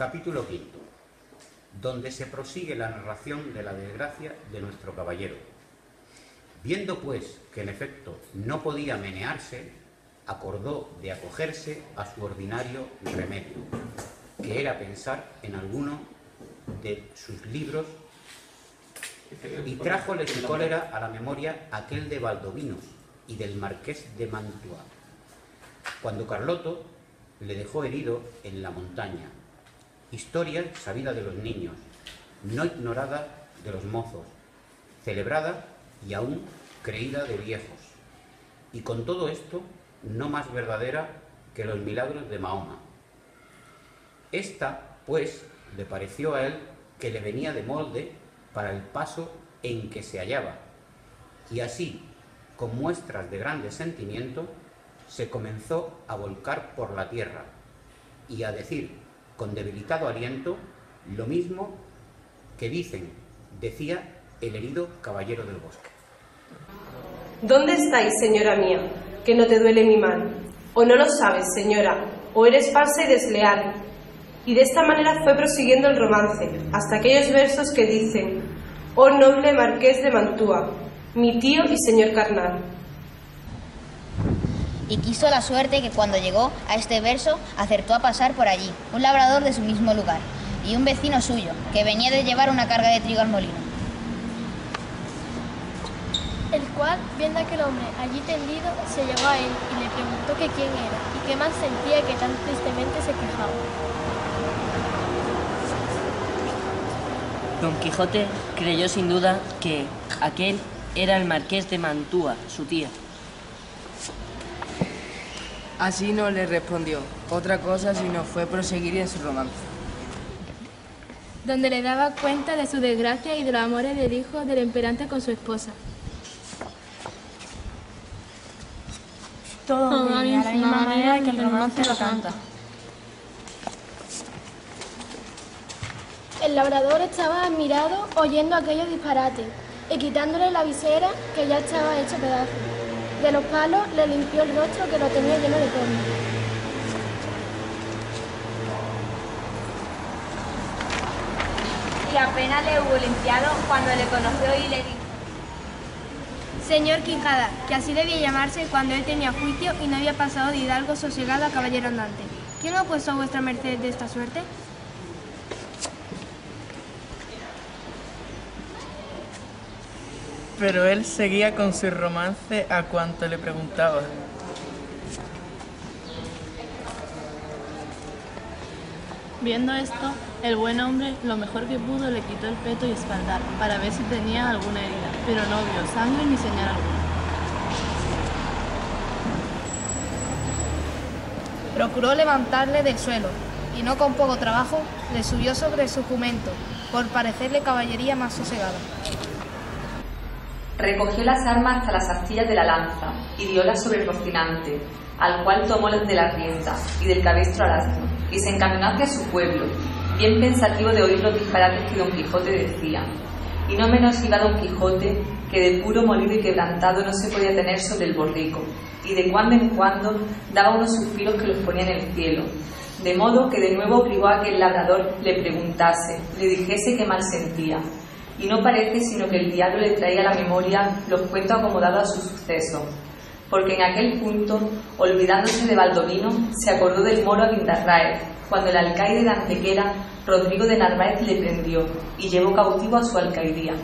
Capítulo V, donde se prosigue la narración de la desgracia de nuestro caballero. Viendo, pues, que en efecto no podía menearse, acordó de acogerse a su ordinario remedio, que era pensar en alguno de sus libros, y trájole su cólera a la memoria aquel de Valdovinos y del marqués de Mantua, cuando Carloto le dejó herido en la montaña. Historia sabida de los niños, no ignorada de los mozos, celebrada y aún creída de viejos, y con todo esto no más verdadera que los milagros de Mahoma. Esta, pues, le pareció a él que le venía de molde para el paso en que se hallaba, y así, con muestras de grande sentimiento, se comenzó a volcar por la tierra y a decir con debilitado aliento lo mismo que decía el herido caballero del bosque. ¿Dónde estáis, señora mía, que no te duele mi mal? ¿O no lo sabes, señora? ¿O eres falsa y desleal? Y de esta manera fue prosiguiendo el romance, hasta aquellos versos que dicen: oh noble marqués de Mantua, mi tío y señor carnal. Y quiso la suerte que cuando llegó a este verso acertó a pasar por allí un labrador de su mismo lugar y un vecino suyo que venía de llevar una carga de trigo al molino. El cual, viendo a aquel hombre allí tendido, se llegó a él y le preguntó que quién era y qué mal sentía que tan tristemente se quejaba. Don Quijote creyó sin duda que aquel era el marqués de Mantua, su tío. Así no le respondió otra cosa sino fue proseguir en su romance, donde le daba cuenta de su desgracia y de los amores del hijo del emperante con su esposa. Todo bien, de la misma manera que el romance lo canta. El labrador estaba admirado oyendo aquellos disparates y quitándole la visera que ya estaba hecho pedazos. De los palos le limpió el rostro que lo tenía lleno de polvo. Y apenas le hubo limpiado cuando le conoció y le dijo: Señor Quijada, que así debía llamarse cuando él tenía juicio y no había pasado de hidalgo sosegado a caballero andante. ¿Quién ha puesto a vuestra merced de esta suerte? pero él seguía con su romance a cuanto le preguntaba. Viendo esto, el buen hombre lo mejor que pudo le quitó el peto y espaldar para ver si tenía alguna herida, pero no vio sangre ni señal alguna. Procuró levantarle del suelo y no con poco trabajo le subió sobre su jumento por parecerle caballería más sosegada. Recogió las armas hasta las astillas de la lanza y diólas sobre Rocinante, al cual tomó de la rienda y del cabestro al asno, y se encaminó hacia su pueblo, bien pensativo de oír los disparates que don Quijote decía. Y no menos iba don Quijote, que de puro molido y quebrantado no se podía tener sobre el borrico, y de cuando en cuando daba unos suspiros que los ponía en el cielo, de modo que de nuevo obligó a que el labrador le preguntase, le dijese qué mal sentía. Y no parece sino que el diablo le traía a la memoria los cuentos acomodados a su suceso, porque en aquel punto, olvidándose de Baldovino, se acordó del moro Aguindarráez, cuando el alcaide de Antequera, Rodrigo de Narváez, le prendió y llevó cautivo a su alcaidía.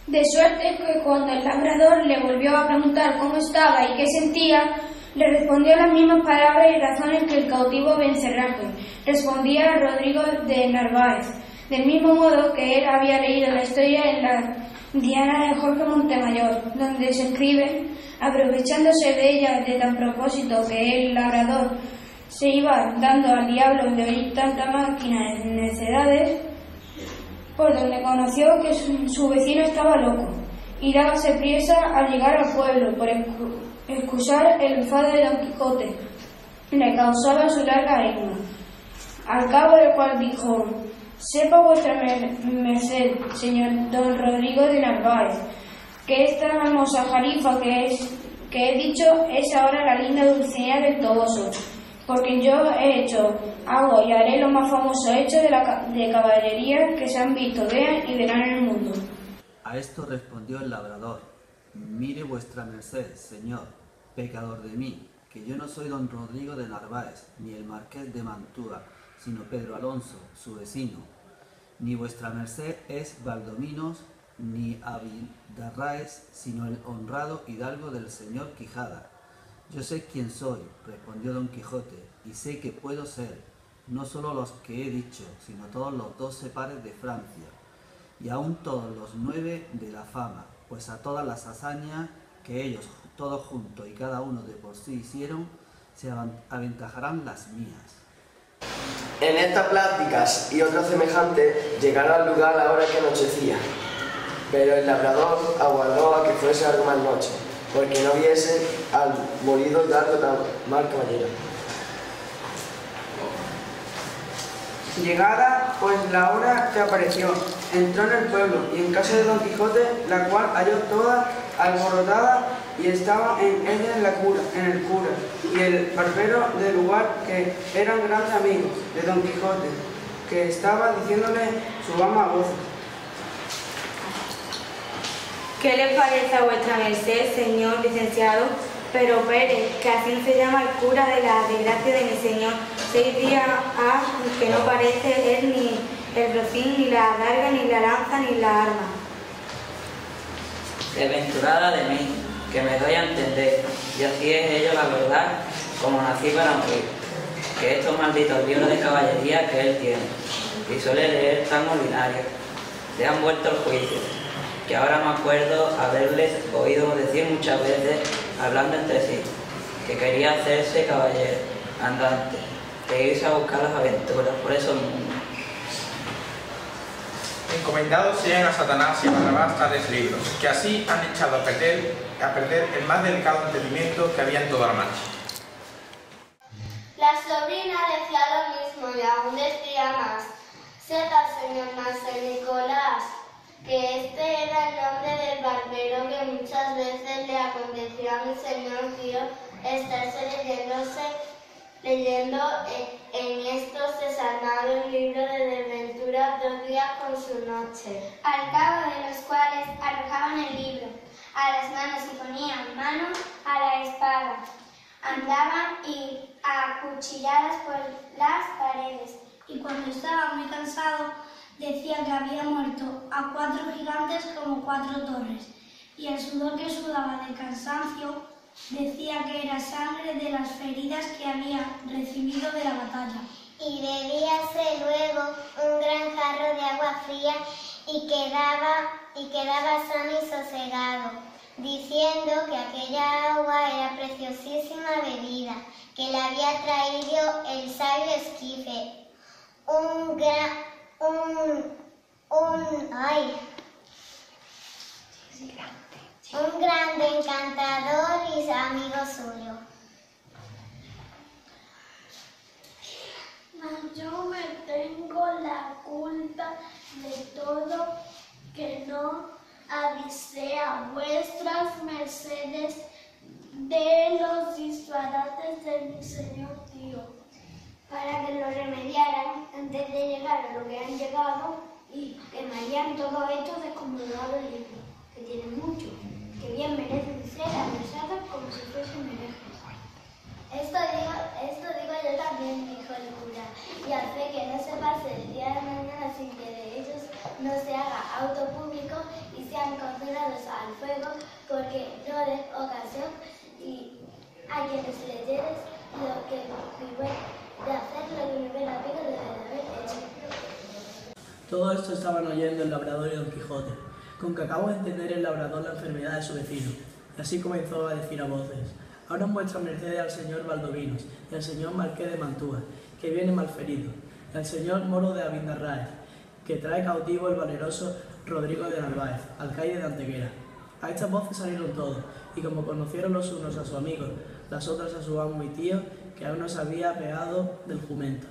De suerte que cuando el labrador le volvió a preguntar cómo estaba y qué sentía, le respondió las mismas palabras y razones que el cautivo Bencerraje respondía a Rodrigo de Narváez, del mismo modo que él había leído la historia en la Diana de Jorge Montemayor, donde se escribe, aprovechándose de ella de tan propósito que el labrador se iba dando al diablo de oír tanta máquina de necedades, por donde conoció que su vecino estaba loco, y dábase priesa al llegar al pueblo por excusar el enfado de don Quijote, le causaba su larga enigma, al cabo del cual dijo: sepa vuestra merced, señor don Rodrigo de Narváez, que esta hermosa jarifa que he dicho es ahora la linda Dulcinea del Toboso, porque yo he hecho, hago y haré los más famosos hechos de caballería que se han visto, vean y verán en el mundo. A esto respondió el labrador: mire vuestra merced, señor, pecador de mí, que yo no soy don Rodrigo de Narváez, ni el marqués de Mantua, sino Pedro Alonso, su vecino. Ni vuestra merced es Valdominos, ni Avindarráez, sino el honrado hidalgo del señor Quijada. Yo sé quién soy, respondió don Quijote, y sé que puedo ser, no solo los que he dicho, sino todos los 12 pares de Francia, y aún todos los 9 de la fama, pues a todas las hazañas que ellos todos juntos y cada uno de por sí hicieron, se aventajarán las mías. En estas pláticas y otras semejantes llegaron al lugar a la hora que anochecía, pero el labrador aguardó a que fuese algo más noche, porque no viese al morido dardo tan mal caballero. Llegada pues la hora que apareció, entró en el pueblo y en casa de don Quijote, la cual halló toda alborotada y estaba en ella en el cura y el barbero del lugar, que eran grandes amigos de don Quijote, que estaba diciéndole su ama voz: ¿Qué le parece a vuestra merced, señor licenciado Pero Pérez, que así se llama el cura de la desgracia de mi señor? 6 días ha que no parece él ni el rocín, ni la adarga, ni la lanza, ni la arma. Desventurada de mí, que me doy a entender, y así es ello la verdad, como nací para morir, que estos malditos libros de caballería que él tiene, y suele leer tan ordinarios, le han vuelto el juicio, que ahora me acuerdo haberles oído decir muchas veces, hablando entre sí, que quería hacerse caballero andante, que irse a buscar las aventuras por esos mundos. Encomendados sean a Satanás y a Barrabás tales libros, que así han echado a perder el más delicado entendimiento que había en toda la marcha. La sobrina decía lo mismo y aún decía más: sepa, señor Maese Nicolás, que este era el nombre del barbero que muchas veces le aconteció a mi señor tío estarse leyendo en estos desalmados libros de desventuras 2 días con su noche, al cabo de los cuales arrojaban el libro a las manos y ponían mano a la espada. Andaban y acuchilladas por las paredes, y cuando estaba muy cansado decía que había muerto a 4 gigantes como 4 torres, y el sudor que sudaba de cansancio decía que era sangre de las feridas que había recibido de la batalla. Y bebíase luego un gran jarro de agua fría y quedaba sano y sosegado, diciendo que aquella agua era preciosísima bebida, que le había traído el sabio Esquife, un grande encantador y amigo suyo. Mas yo me tengo la culpa de todo, que no avisé a vuestras mercedes de los disparates de mi señor tío, para que lo remediaran antes de llegar a lo que han llegado y que me hayan todo esto descomodado el libro, que tiene mucho, que bien merecen ser abrasados como si fuesen herejes. Esto digo yo también, dijo el cura, y al fe que no se pase el día de mañana sin que de ellos no se haga auto público y sean condenados al fuego, porque no des ocasión y a quienes leyeres lo que de hacer lo que mi buena amigo debe de haber hecho. Todo esto estaban oyendo el labrador y don Quijote. Con que acabó de entender el labrador la enfermedad de su vecino, y así comenzó a decir a voces: ahora en vuestra merced al señor Valdovinos, y al señor marqués de Mantua, que viene malferido, y al señor moro de Avindarráez, que trae cautivo el valeroso Rodrigo de Narváez, alcaide de Antequera. A estas voces salieron todos, y como conocieron los unos a su amigo, las otras a su amo y tío, que aún no se había apeado del jumento,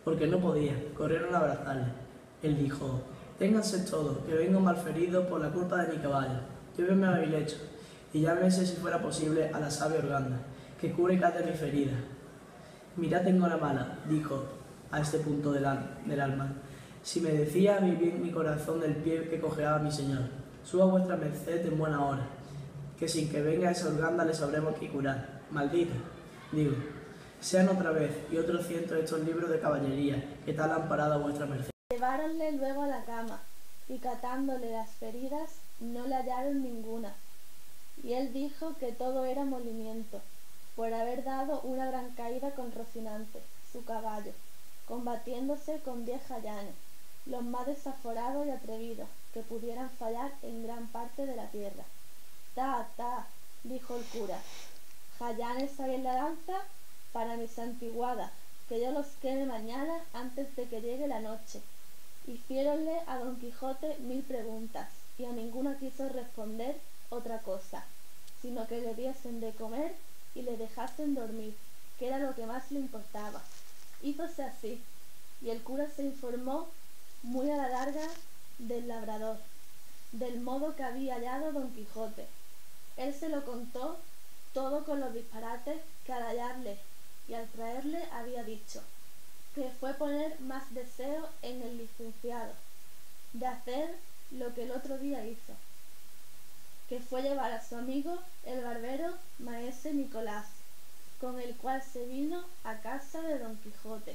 porque no podía, corrieron a abrazarle. Él dijo: ténganse todos, que vengo malferido por la culpa de mi caballo. Llévenme a mi lecho, y llámese si fuera posible a la sabia Organda, que cure y cate mi ferida. Mirad, tengo la mala, dijo a este punto del alma. Si me decía mi corazón del pie que cojeaba mi señor. Suba vuestra merced en buena hora, que sin que venga esa hurganda le sabremos que curar. Maldita, digo, sean otra vez y otros 100 estos libros de caballería que tal han parado a vuestra merced. Lleváronle luego a la cama, y catándole las feridas no le hallaron ninguna. Y él dijo que todo era molimiento, por haber dado una gran caída con Rocinante, su caballo, combatiéndose con 10 jayanes, los más desaforados y atrevidos que pudieran fallar en gran parte de la tierra. Ta, dijo el cura, jayanes hay en la danza para mi santiguada, que yo los queme mañana antes de que llegue la noche. Hiciéronle a Don Quijote 1000 preguntas, y a ninguna quiso responder otra cosa, sino que le diesen de comer y le dejasen dormir, que era lo que más le importaba. Hízose así, y el cura se informó muy a la larga del labrador, del modo que había hallado Don Quijote. Él se lo contó todo con los disparates que al hallarle y al traerle había dicho, que fue poner más deseo en el licenciado de hacer lo que el otro día hizo, que fue llevar a su amigo el barbero maese Nicolás, con el cual se vino a casa de Don Quijote.